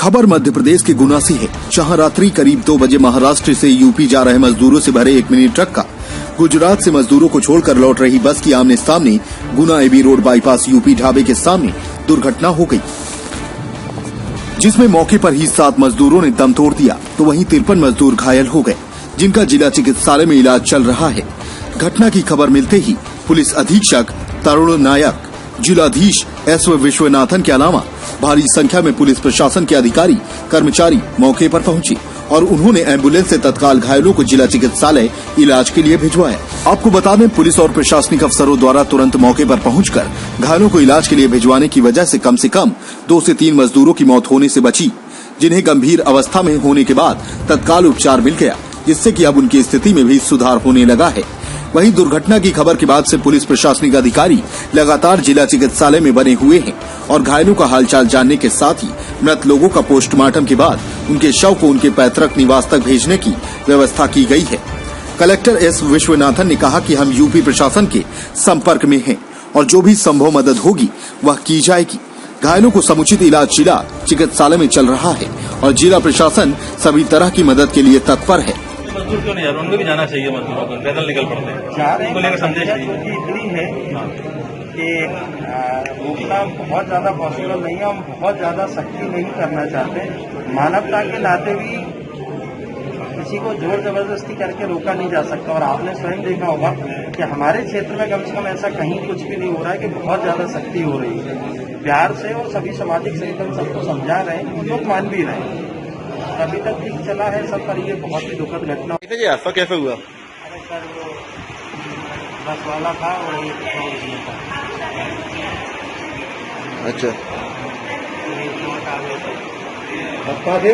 खबर मध्य प्रदेश के गुना से है, जहां रात्रि करीब 2 बजे महाराष्ट्र से यूपी जा रहे मजदूरों से भरे एक मिनी ट्रक का गुजरात से मजदूरों को छोड़कर लौट रही बस की आमने सामने गुना एबी रोड बाईपास यूपी ढाबे के सामने दुर्घटना हो गई, जिसमें मौके पर ही 7 मजदूरों ने दम तोड़ दिया तो वहीं 53 मजदूर घायल हो गए, जिनका जिला चिकित्सालय में इलाज चल रहा है। घटना की खबर मिलते ही पुलिस अधीक्षक तरुण नायक, जिलाधीश एस विश्वनाथन के अलावा भारी संख्या में पुलिस प्रशासन के अधिकारी कर्मचारी मौके पर पहुंचे और उन्होंने एम्बुलेंस से तत्काल घायलों को जिला चिकित्सालय इलाज के लिए भिजवाया। आपको बता दें, पुलिस और प्रशासनिक अफसरों द्वारा तुरंत मौके पर पहुंचकर घायलों को इलाज के लिए भिजवाने की वजह से कम 2 से 3 मजदूरों की मौत होने से बची, जिन्हें गंभीर अवस्था में होने के बाद तत्काल उपचार मिल गया, जिससे कि अब उनकी स्थिति में भी सुधार होने लगा है। वहीं दुर्घटना की खबर के बाद से पुलिस प्रशासनिक अधिकारी लगातार जिला चिकित्सालय में बने हुए हैं और घायलों का हालचाल जानने के साथ ही मृत लोगों का पोस्टमार्टम के बाद उनके शव को उनके पैतृक निवास तक भेजने की व्यवस्था की गई है। कलेक्टर एस विश्वनाथन ने कहा कि हम यूपी प्रशासन के संपर्क में हैं और जो भी संभव मदद होगी वह की जाएगी। घायलों को समुचित इलाज जिला चिकित्सालय में चल रहा है और जिला प्रशासन सभी तरह की मदद के लिए तत्पर है। मजदूर क्यों नहीं यार, उनको भी जाना चाहिए, मजदूरों को पैदल निकल पड़ते हैं, उनको लेकर संदेश इतनी है कि रोकना बहुत ज्यादा पॉसिबल नहीं है। हम बहुत ज्यादा सख्ती नहीं करना चाहते। मानवता के नाते भी किसी को जोर जबरदस्ती करके रोका नहीं जा सकता। और आपने स्वयं देखा होगा कि हमारे क्षेत्र में कम से कम ऐसा कहीं कुछ भी नहीं हो रहा है कि बहुत ज्यादा सख्ती हो रही है। प्यार से और सभी सामाजिक संगठन सबको समझा रहे हैं, उन लोग मान भी रहे हैं। अभी तक ठीक चला है सब, पर ये बहुत ही दुखद घटना। हादसा कैसे हुआ? अरे सर, वो बस वाला था और एक था। अच्छा, कहाँ थे?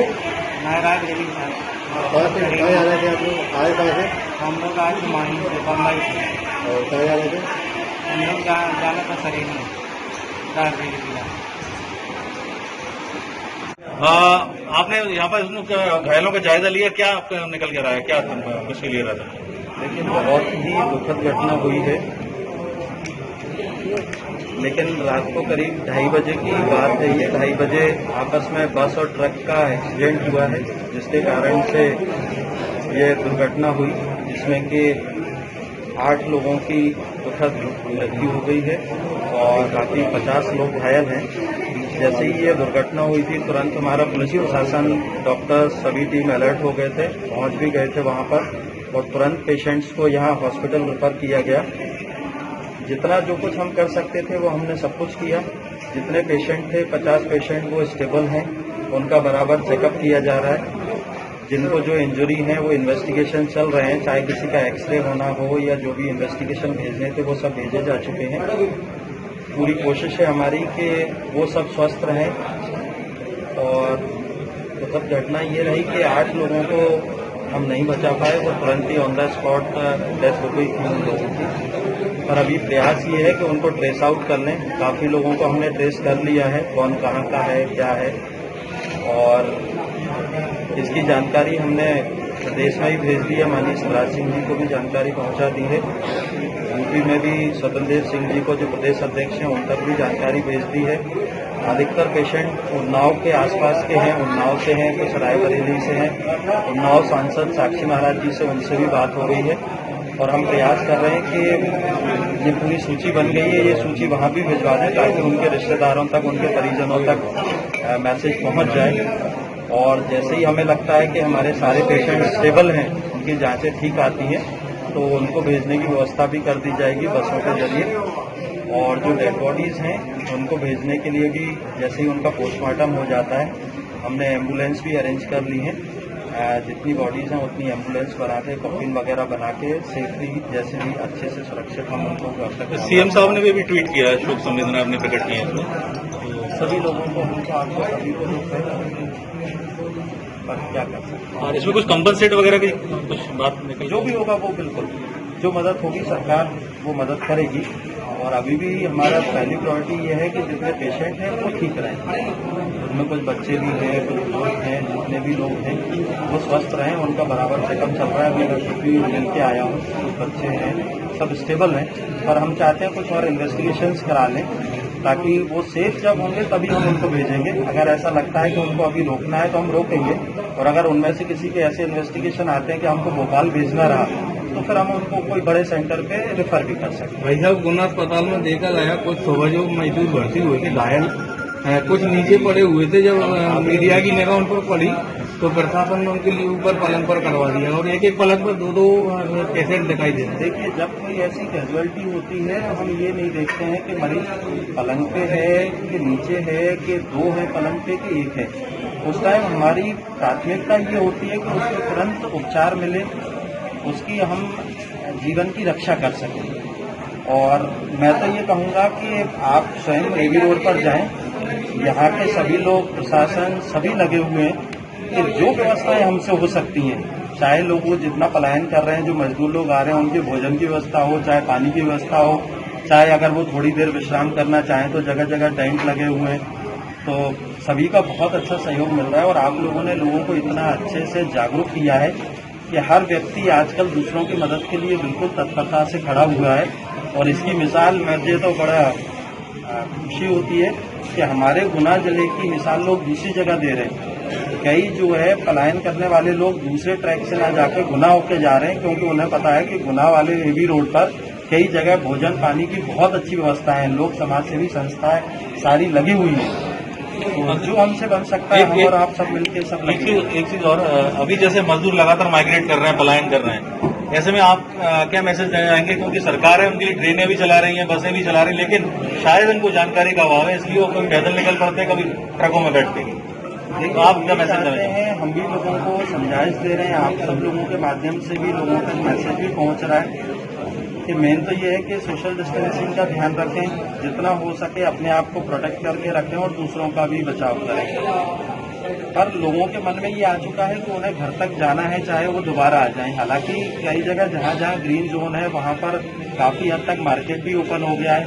नाराज रही सर। कहाँ आ रहे थे आप लोग? आए कहाँ से? हम लोग आए थे माही से, बम्बई से। और कहाँ जा रहे थे? हम लोग जाना था सरेन में, दार्जिलिंग जिला। आपने यहाँ पर घायलों का जायजा लिया, क्या आपका निकल के रहा है, क्या मुश्किल ले रहा था? लेकिन बहुत ही दुखद घटना हुई है। लेकिन रात को करीब 2:30 बजे की बात है। ये 2:30 बजे आपस में बस और ट्रक का एक्सीडेंट हुआ है, जिसके कारण से ये दुर्घटना हुई, जिसमें कि 8 लोगों की दुखद मृत्यु हो गई है और बाकी 50 लोग घायल हैं। जैसे ही ये दुर्घटना हुई थी, तुरंत हमारा पुलिस प्रशासन, डॉक्टर, सभी टीम अलर्ट हो गए थे, पहुंच भी गए थे वहां पर और तुरंत पेशेंट्स को यहाँ हॉस्पिटल रेफर किया गया। जितना जो कुछ हम कर सकते थे वो हमने सब कुछ किया। जितने पेशेंट थे, 50 पेशेंट, वो स्टेबल हैं, उनका बराबर चेकअप किया जा रहा है। जिनको जो इंजरी है वो इन्वेस्टिगेशन चल रहे हैं, चाहे किसी का एक्सरे होना हो या जो भी इन्वेस्टिगेशन भेजने थे वो सब भेजे जा चुके हैं। पूरी कोशिश है हमारी कि वो सब स्वस्थ रहें। और मतलब घटना ये रही कि 8 लोगों को हम नहीं बचा पाए, वो तुरंत ही ऑन द स्पॉट डेथ हो गई थी उन लोगों की। पर अभी प्रयास ये है कि उनको ट्रेस आउट कर लें। काफ़ी लोगों को हमने ट्रेस कर लिया है, कौन कहाँ का है, क्या है, और इसकी जानकारी हमने प्रदेश में ही भेज दी है। माननीय शिवराज सिंह जी को भी जानकारी पहुंचा दी है। यूपी में भी स्वतंत्र सिंह जी को, जो प्रदेश अध्यक्ष हैं, उन तक भी जानकारी भेज दी है। अधिकतर पेशेंट उन्नाव के आसपास के हैं, उन्नाव से हैं, कुछ रायबरेली से हैं। उन्नाव सांसद साक्षी महाराज जी से, उनसे भी बात हो गई है और हम प्रयास कर रहे हैं कि ये पूरी सूची बन गई है, ये सूची वहाँ भी भिजवा दें ताकि उनके रिश्तेदारों तक, उनके परिजनों तक मैसेज पहुँच जाए। और जैसे ही हमें लगता है कि हमारे सारे पेशेंट स्टेबल हैं, उनकी जांचें ठीक आती हैं, तो उनको भेजने की व्यवस्था भी कर दी जाएगी बसों के जरिए। और जो डेड बॉडीज़ हैं उनको भेजने के लिए भी जैसे ही उनका पोस्टमार्टम हो जाता है, हमने एम्बुलेंस भी अरेंज कर ली है। जितनी बॉडीज़ हैं उतनी एम्बुलेंस बना के, कॉफिन वगैरह बना के सेफली जैसे भी अच्छे से सुरक्षित हम उनको कर सकते हैं। सीएम साहब ने भी ट्वीट किया है, शोक संवेदना आपने प्रकट की है। सभी लोगों को, हमको आपको सभी को दुख है, पर क्या कर सकते हैं। और इसमें कुछ कंपनसेट वगैरह की कुछ बात निकल, जो भी होगा वो बिल्कुल, जो मदद होगी सरकार वो मदद करेगी। और अभी भी हमारा पहली प्रायोरिटी ये है कि जितने पेशेंट हैं वो ठीक रहें। उनमें कुछ बच्चे भी हैं, कुछ बुजुर्ग हैं, जितने भी लोग हैं वो स्वस्थ रहें, उनका बराबर चेकअप चल रहा है। मैं खुद भी मिल के आया हूँ, कुछ बच्चे हैं, सब स्टेबल हैं, पर हम चाहते हैं कुछ और इन्वेस्टिगेशंस करा लें ताकि वो सेफ जब होंगे तभी हम उनको भेजेंगे। अगर ऐसा लगता है कि उनको अभी रोकना है तो हम रोकेंगे, और अगर उनमें से किसी के ऐसे इन्वेस्टिगेशन आते हैं कि हमको भोपाल भेजना रहा तो फिर हम उनको कोई बड़े सेंटर पे रेफर भी कर सकते हैं। भाई साहब, गुना अस्पताल में देखा गया कुछ सुबह जो मजदूर भर्ती हुए थे घायल, कुछ नीचे पड़े हुए थे। जब मीडिया की निगाह उन पर पड़ी तो प्रशासन ने उनके लिए ऊपर पलंग पर करवा दिया, और एक एक पलंग पर दो पेशेंट दिखाई दे रहे। देखिए, जब कोई ऐसी कैजुअलिटी होती है तो हम ये नहीं देखते हैं कि मरीज पलंग पे है कि नीचे है कि दो है पलंग पे कि एक है। उस टाइम हमारी प्राथमिकता ये होती है कि उसको तुरंत उपचार मिले, उसकी हम जीवन की रक्षा कर सकें। और मैं तो ये कहूँगा कि आप स्वयं एबी रोड पर जाएं, यहाँ के सभी लोग, प्रशासन सभी लगे हुए हैं कि जो व्यवस्थाएं हमसे हो सकती हैं, चाहे लोग वो जितना पलायन कर रहे हैं, जो मजदूर लोग आ रहे हैं उनके भोजन की व्यवस्था हो, चाहे पानी की व्यवस्था हो, चाहे अगर वो थोड़ी देर विश्राम करना चाहें तो जगह जगह टेंट लगे हुए हैं। तो सभी का बहुत अच्छा सहयोग मिल रहा है, और आप लोगों ने लोगों को इतना अच्छे से जागरूक किया है कि हर व्यक्ति आजकल दूसरों की मदद के लिए बिल्कुल तत्परता से खड़ा हुआ है। और इसकी मिसाल मुझे तो बड़ा खुशी होती है कि हमारे गुना जिले की मिसाल लोग दूसरी जगह दे रहे हैं। कई जो है पलायन करने वाले लोग दूसरे ट्रैक से ना जाकर गुना होके जा रहे हैं, क्योंकि उन्हें पता है कि गुना वाले एबी रोड पर कई जगह भोजन पानी की बहुत अच्छी व्यवस्था है। लोग समाज सेवी संस्थाएं सारी लगी हुई है, तो जो हमसे बन सकता है हम और आप सब मिलकर सब एक चीज और, अभी जैसे मजदूर लगातार माइग्रेट कर रहे हैं, पलायन कर रहे हैं, ऐसे में आप क्या मैसेज देना चाहेंगे? क्योंकि सरकार है, उनकी ट्रेनें भी चला रही हैं, बसें भी चला रही हैं, लेकिन शायद उनको जानकारी का अभाव है, इसलिए वो कभी पैदल निकल पड़ते हैं, कभी ट्रकों में बैठते हैं। तो आप क्या मैसेज देना चाहते हैं? हम भी लोगों को समझाइश दे रहे हैं, आप सब लोगों के माध्यम से भी लोगों तक मैसेज भी पहुंच रहा है कि मेन तो ये है कि सोशल डिस्टेंसिंग का ध्यान रखें, जितना हो सके अपने आप को प्रोटेक्ट करके रखें और दूसरों का भी बचाव करें। पर लोगों के मन में ये आ चुका है कि उन्हें घर तक जाना है, चाहे वो दोबारा आ जाएं। हालांकि कई जगह जहाँ जहाँ ग्रीन जोन है वहाँ पर काफी हद तक मार्केट भी ओपन हो गया है।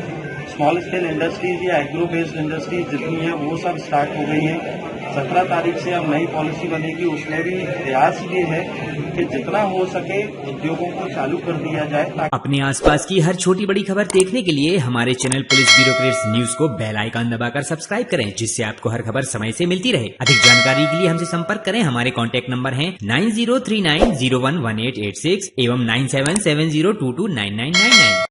स्मॉल स्केल इंडस्ट्रीज या एग्रो बेस्ड इंडस्ट्रीज जितनी है वो सब स्टार्ट हो गई हैं। 17 तारीख से अब नई पॉलिसी बनेगी, उसमें भी प्रयास ये है कि जितना हो सके उद्योगों को चालू कर दिया जाए। अपने आसपास की हर छोटी बड़ी खबर देखने के लिए हमारे चैनल पुलिस ब्यूरोक्रेट्स न्यूज को बेल आइकन दबाकर सब्सक्राइब करें, जिससे आपको हर खबर समय से मिलती रहे। अधिक जानकारी के लिए हमसे संपर्क करें। हमारे कॉन्टैक्ट नंबर हैं 9039011886 एवं 9770229999।